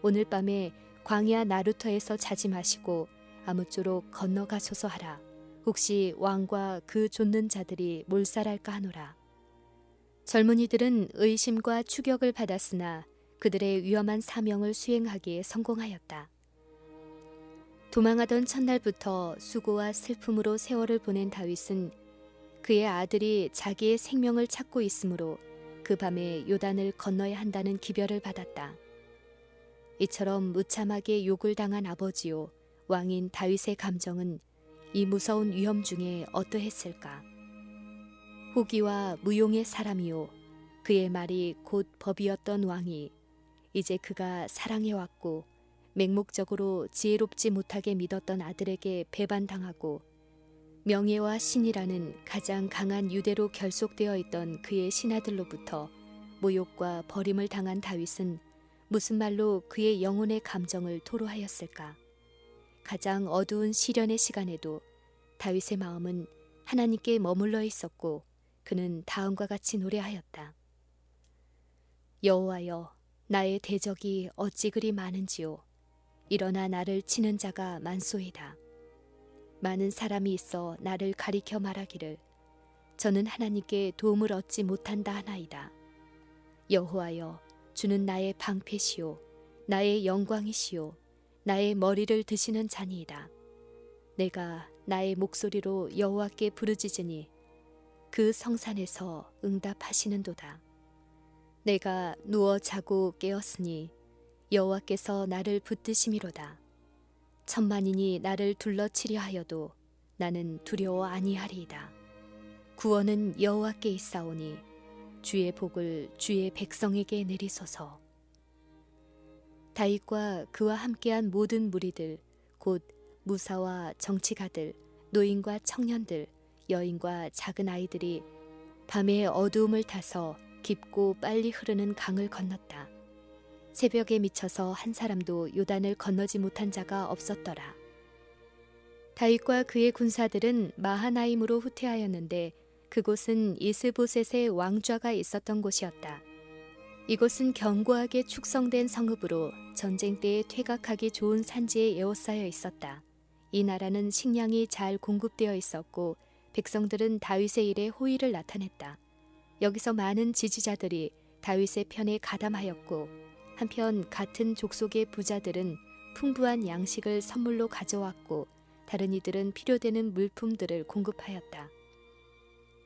오늘 밤에 광야 나루터에서 자지 마시고 아무쪼록 건너가소서 하라. 혹시 왕과 그 좇는 자들이 몰살할까 하노라. 젊은이들은 의심과 추격을 받았으나 그들의 위험한 사명을 수행하기에 성공하였다. 도망하던 첫날부터 수고와 슬픔으로 세월을 보낸 다윗은 그의 아들이 자기의 생명을 찾고 있으므로 그 밤에 요단을 건너야 한다는 기별을 받았다. 이처럼 무참하게 욕을 당한 아버지요 왕인 다윗의 감정은 이 무서운 위험 중에 어떠했을까? 호기와 무용의 사람이요 그의 말이 곧 법이었던 왕이 이제 그가 사랑해왔고 맹목적으로 지혜롭지 못하게 믿었던 아들에게 배반당하고 명예와 신이라는 가장 강한 유대로 결속되어 있던 그의 신하들로부터 모욕과 버림을 당한 다윗은 무슨 말로 그의 영혼의 감정을 토로하였을까? 가장 어두운 시련의 시간에도 다윗의 마음은 하나님께 머물러 있었고 그는 다음과 같이 노래하였다. 여호와여, 나의 대적이 어찌 그리 많은지요. 일어나 나를 치는 자가 많소이다. 많은 사람이 있어 나를 가리켜 말하기를 저는 하나님께 도움을 얻지 못한다 하나이다. 여호와여, 주는 나의 방패시요 나의 영광이시요 나의 머리를 드시는 자니이다. 내가 나의 목소리로 여호와께 부르짖으니 그 성산에서 응답하시는도다. 내가 누워 자고 깨었으니 여호와께서 나를 붙드심이로다. 천만인이 나를 둘러치려 하여도 나는 두려워 아니하리이다. 구원은 여호와께 있사오니 주의 복을 주의 백성에게 내리소서. 다윗과 그와 함께한 모든 무리들 곧 무사와 정치가들 노인과 청년들 여인과 작은 아이들이 밤의 어두움을 타서 깊고 빨리 흐르는 강을 건넜다. 새벽에 미쳐서 한 사람도 요단을 건너지 못한 자가 없었더라. 다윗과 그의 군사들은 마하나임으로 후퇴하였는데 그곳은 이스보셋의 왕좌가 있었던 곳이었다. 이곳은 견고하게 축성된 성읍으로 전쟁 때에 퇴각하기 좋은 산지에 에워싸여 있었다. 이 나라는 식량이 잘 공급되어 있었고 백성들은 다윗의 일에 호의를 나타냈다. 여기서 많은 지지자들이 다윗의 편에 가담하였고 한편 같은 족속의 부자들은 풍부한 양식을 선물로 가져왔고 다른 이들은 필요되는 물품들을 공급하였다.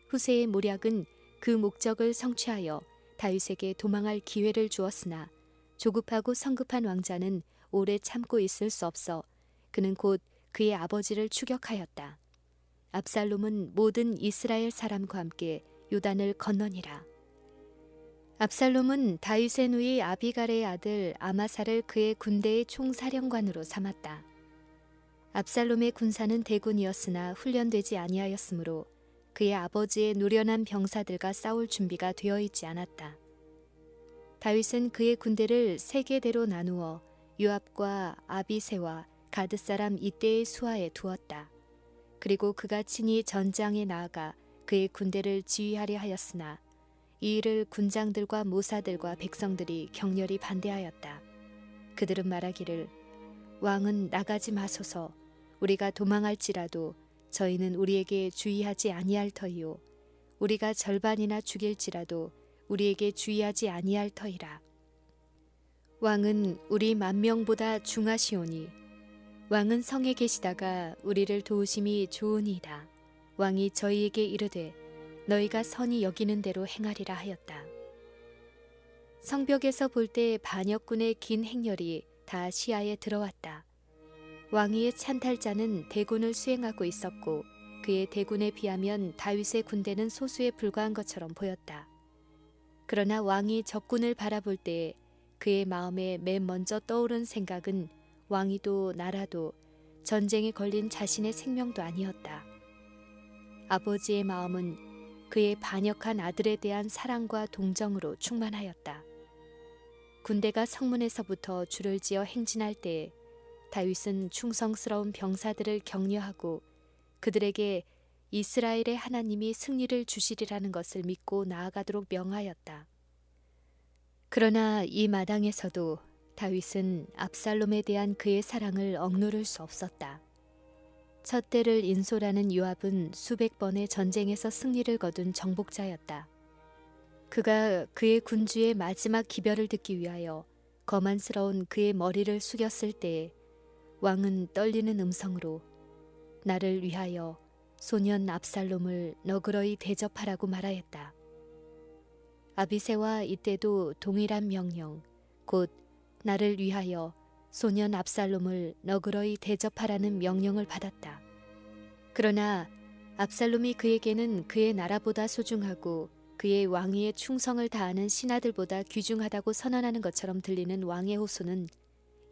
후세의 모략은 그 목적을 성취하여 다윗에게 도망할 기회를 주었으나 조급하고 성급한 왕자는 오래 참고 있을 수 없어 그는 곧 그의 아버지를 추격하였다. 압살롬은 모든 이스라엘 사람과 함께 요단을 건너니라. 압살롬은 다윗의 누이 아비갈의 아들 아마사를 그의 군대의 총사령관으로 삼았다. 압살롬의 군사는 대군이었으나 훈련되지 아니하였으므로 그의 아버지의 노련한 병사들과 싸울 준비가 되어 있지 않았다. 다윗은 그의 군대를 세 개대로 나누어 요압과 아비새와 가드 사람 이때의 수하에 두었다. 그리고 그가 친히 전장에 나아가 그의 군대를 지휘하려 하였으나 이 일을 군장들과 모사들과 백성들이 격렬히 반대하였다. 그들은 말하기를 왕은 나가지 마소서. 우리가 도망할지라도 저희는 우리에게 주의하지 아니할 터이요 우리가 절반이나 죽일지라도 우리에게 주의하지 아니할 터이라. 왕은 우리 만명보다 중하시오니 왕은 성에 계시다가 우리를 도우심이 좋으니이다. 왕이 저희에게 이르되 너희가 선히 여기는 대로 행하리라 하였다. 성벽에서 볼 때 반역군의 긴 행렬이 다 시야에 들어왔다. 왕위의 찬탈자는 대군을 수행하고 있었고 그의 대군에 비하면 다윗의 군대는 소수에 불과한 것처럼 보였다. 그러나 왕이 적군을 바라볼 때 그의 마음에 맨 먼저 떠오른 생각은 왕위도 나라도 전쟁에 걸린 자신의 생명도 아니었다. 아버지의 마음은 그의 반역한 아들에 대한 사랑과 동정으로 충만하였다. 군대가 성문에서부터 줄을 지어 행진할 때에 다윗은 충성스러운 병사들을 격려하고 그들에게 이스라엘의 하나님이 승리를 주시리라는 것을 믿고 나아가도록 명하였다. 그러나 이 마당에서도 다윗은 압살롬에 대한 그의 사랑을 억누를 수 없었다. 첫 때를 인솔하는 요압은 수백 번의 전쟁에서 승리를 거둔 정복자였다. 그가 그의 군주의 마지막 기별을 듣기 위하여 거만스러운 그의 머리를 숙였을 때에 왕은 떨리는 음성으로 나를 위하여 소년 압살롬을 너그러이 대접하라고 말하였다. 아비새와 이때도 동일한 명령, 곧 나를 위하여 소년 압살롬을 너그러이 대접하라는 명령을 받았다. 그러나 압살롬이 그에게는 그의 나라보다 소중하고 그의 왕위에 충성을 다하는 신하들보다 귀중하다고 선언하는 것처럼 들리는 왕의 호소는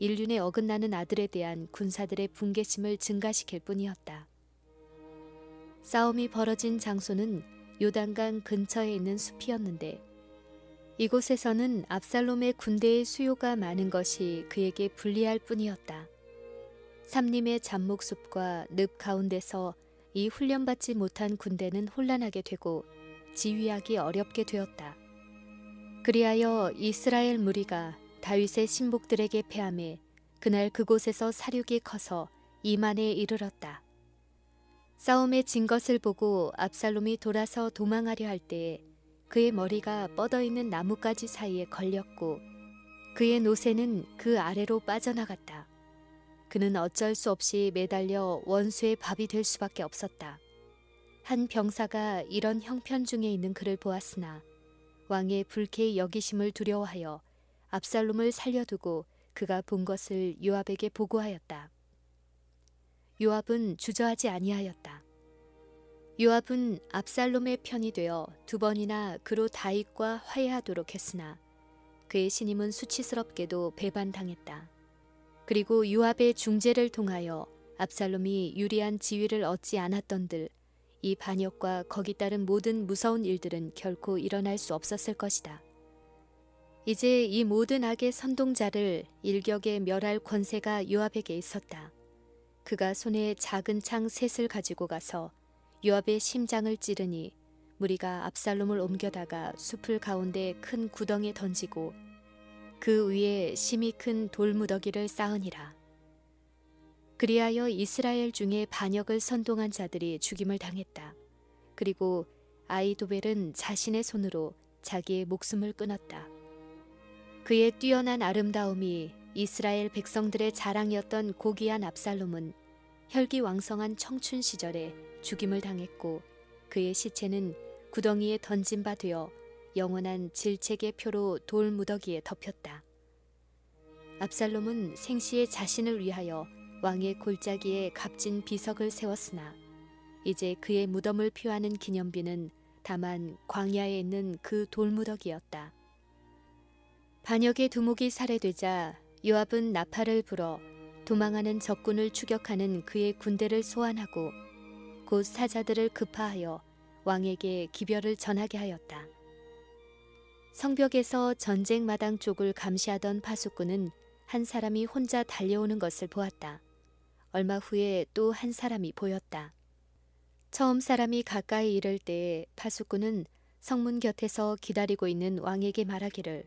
인륜에 어긋나는 아들에 대한 군사들의 분개심을 증가시킬 뿐이었다. 싸움이 벌어진 장소는 요단강 근처에 있는 숲이었는데 이곳에서는 압살롬의 군대의 수요가 많은 것이 그에게 불리할 뿐이었다. 삼림의 잡목숲과 늪 가운데서 이 훈련받지 못한 군대는 혼란하게 되고 지휘하기 어렵게 되었다. 그리하여 이스라엘 무리가 다윗의 신복들에게 패함에 그날 그곳에서 사륙이 커서 2만에 이르렀다. 싸움에 진 것을 보고 압살롬이 돌아서 도망하려 할 때에 그의 머리가 뻗어있는 나뭇가지 사이에 걸렸고 그의 노새는 그 아래로 빠져나갔다. 그는 어쩔 수 없이 매달려 원수의 밥이 될 수밖에 없었다. 한 병사가 이런 형편 중에 있는 그를 보았으나 왕의 불쾌히 여기심을 두려워하여 압살롬을 살려두고 그가 본 것을 요압에게 보고하였다. 요압은 주저하지 아니하였다. 요압은 압살롬의 편이 되어 2번이나 그로 다윗과 화해하도록 했으나 그의 신임은 수치스럽게도 배반당했다. 그리고 요압의 중재를 통하여 압살롬이 유리한 지위를 얻지 않았던들 이 반역과 거기 따른 모든 무서운 일들은 결코 일어날 수 없었을 것이다. 이제 이 모든 악의 선동자를 일격에 멸할 권세가 요압에게 있었다. 그가 손에 작은 창 셋을 가지고 가서 요압의 심장을 찌르니 무리가 압살롬을 옮겨다가 숲을 가운데 큰 구덩이에 던지고 그 위에 심히 큰 돌무더기를 쌓으니라. 그리하여 이스라엘 중에 반역을 선동한 자들이 죽임을 당했다. 그리고 아히도벨은 자신의 손으로 자기의 목숨을 끊었다. 그의 뛰어난 아름다움이 이스라엘 백성들의 자랑이었던 고귀한 압살롬은 혈기왕성한 청춘 시절에 죽임을 당했고 그의 시체는 구덩이에 던진 바 되어 영원한 질책의 표로 돌무더기에 덮였다. 압살롬은 생시에 자신을 위하여 왕의 골짜기에 값진 비석을 세웠으나 이제 그의 무덤을 표하는 기념비는 다만 광야에 있는 그 돌무더기였다. 반역의 두목이 살해되자 요압은 나팔을 불어 도망하는 적군을 추격하는 그의 군대를 소환하고 곧 사자들을 급파하여 왕에게 기별을 전하게 하였다. 성벽에서 전쟁 마당 쪽을 감시하던 파수꾼은 한 사람이 혼자 달려오는 것을 보았다. 얼마 후에 또 한 사람이 보였다. 처음 사람이 가까이 이를 때에 파수꾼은 성문 곁에서 기다리고 있는 왕에게 말하기를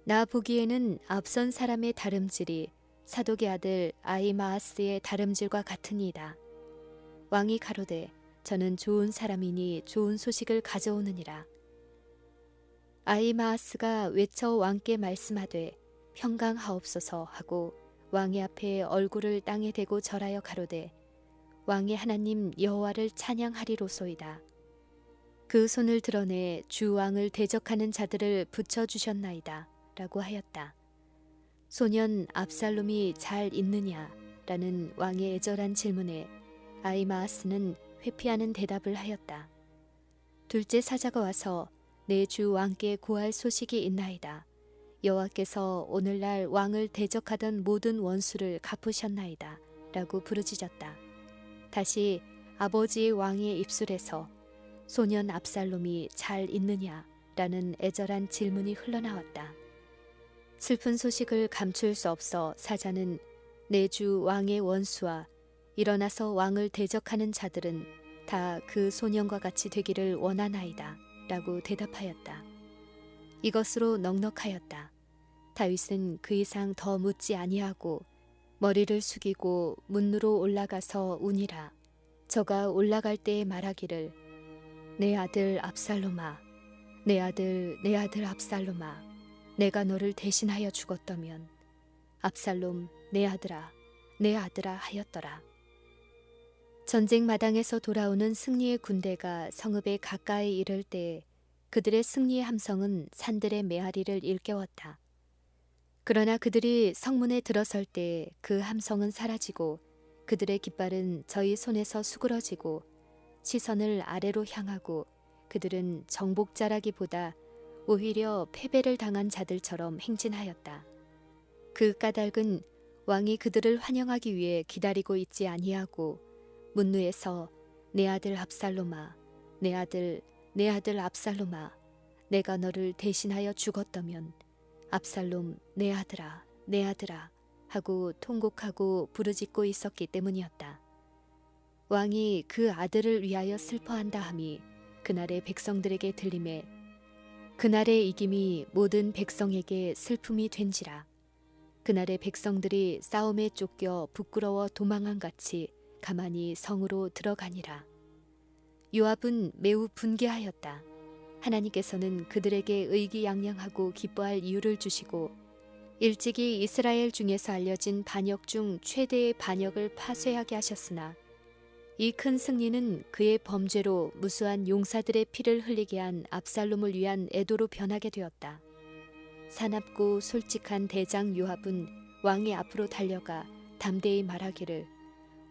나 보기에는 앞선 사람의 다름질이 사독의 아들 아히마아스의 다름질과 같으니이다. 왕이 가로되 저는 좋은 사람이니 좋은 소식을 가져오느니라. 아히마아스가 외쳐 왕께 말씀하되 평강하옵소서 하고 왕의 앞에 얼굴을 땅에 대고 절하여 가로되 왕의 하나님 여호와를 찬양하리로소이다. 그 손을 드러내 주 왕을 대적하는 자들을 붙여주셨나이다 라고 하였다. 소년 압살롬이 잘 있느냐 라는 왕의 애절한 질문에 아히마아스는 회피하는 대답을 하였다. 둘째 사자가 와서 내 주 왕께 고할 소식이 있나이다. 여호와께서 오늘날 왕을 대적하던 모든 원수를 갚으셨나이다 라고 부르짖었다. 다시 아버지의 왕의 입술에서 소년 압살롬이 잘 있느냐 라는 애절한 질문이 흘러나왔다. 슬픈 소식을 감출 수 없어 사자는 내 주 왕의 원수와 일어나서 왕을 대적하는 자들은 다 그 소년과 같이 되기를 원하나이다 라고 대답하였다. 이것으로 넉넉하였다. 다윗은 그 이상 더 묻지 아니하고 머리를 숙이고 문으로 올라가서 우니라. 저가 올라갈 때에 말하기를 내 아들 압살롬아, 내 아들 압살롬아, 내가 너를 대신하여 죽었다면 압살롬 내 아들아 하였더라. 전쟁 마당에서 돌아오는 승리의 군대가 성읍에 가까이 이를 때 그들의 승리의 함성은 산들의 메아리를 일깨웠다. 그러나 그들이 성문에 들어설 때 그 함성은 사라지고 그들의 깃발은 저희 손에서 수그러지고 시선을 아래로 향하고 그들은 정복자라기보다 오히려 패배를 당한 자들처럼 행진하였다. 그 까닭은 왕이 그들을 환영하기 위해 기다리고 있지 아니하고 문루에서 내 아들 압살롬아, 내 아들, 내 아들 압살롬아, 내가 너를 대신하여 죽었다면 압살롬 내 아들아, 내 아들아 하고 통곡하고 부르짖고 있었기 때문이었다. 왕이 그 아들을 위하여 슬퍼한다 함이 그날의 백성들에게 들림에 그날의 이김이 모든 백성에게 슬픔이 된지라. 그날의 백성들이 싸움에 쫓겨 부끄러워 도망한 같이 가만히 성으로 들어가니라. 요압은 매우 분개하였다. 하나님께서는 그들에게 의기양양하고 기뻐할 이유를 주시고 일찍이 이스라엘 중에서 알려진 반역 중 최대의 반역을 파쇄하게 하셨으나 이 큰 승리는 그의 범죄로 무수한 용사들의 피를 흘리게 한 압살롬을 위한 애도로 변하게 되었다. 사납고 솔직한 대장 요압은 왕의 앞으로 달려가 담대히 말하기를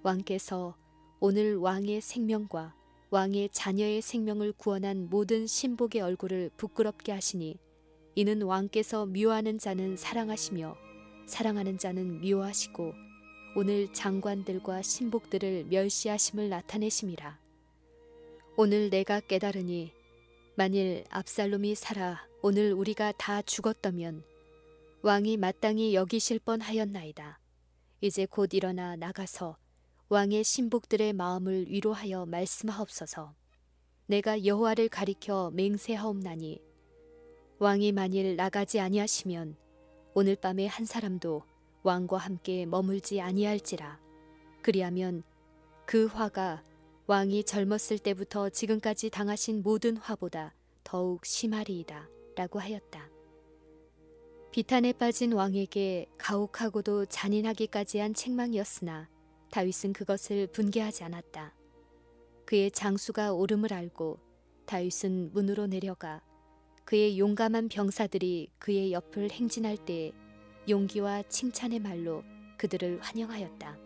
왕께서 오늘 왕의 생명과 왕의 자녀의 생명을 구원한 모든 신복의 얼굴을 부끄럽게 하시니 이는 왕께서 미워하는 자는 사랑하시며 사랑하는 자는 미워하시고 오늘 장관들과 신복들을 멸시하심을 나타내심이라. 오늘 내가 깨달으니 만일 압살롬이 살아 오늘 우리가 다 죽었다면 왕이 마땅히 여기실 뻔하였나이다. 이제 곧 일어나 나가서 왕의 신복들의 마음을 위로하여 말씀하옵소서. 내가 여호와를 가리켜 맹세하옵나니 왕이 만일 나가지 아니하시면 오늘 밤에 한 사람도 왕과 함께 머물지 아니할지라. 그리하면 그 화가 왕이 젊었을 때부터 지금까지 당하신 모든 화보다 더욱 심하리이다 라고 하였다. 비탄에 빠진 왕에게 가혹하고도 잔인하기까지 한 책망이었으나 다윗은 그것을 분개하지 않았다. 그의 장수가 옳음을 알고 다윗은 문으로 내려가 그의 용감한 병사들이 그의 옆을 행진할 때에 용기와 칭찬의 말로 그들을 환영하였다.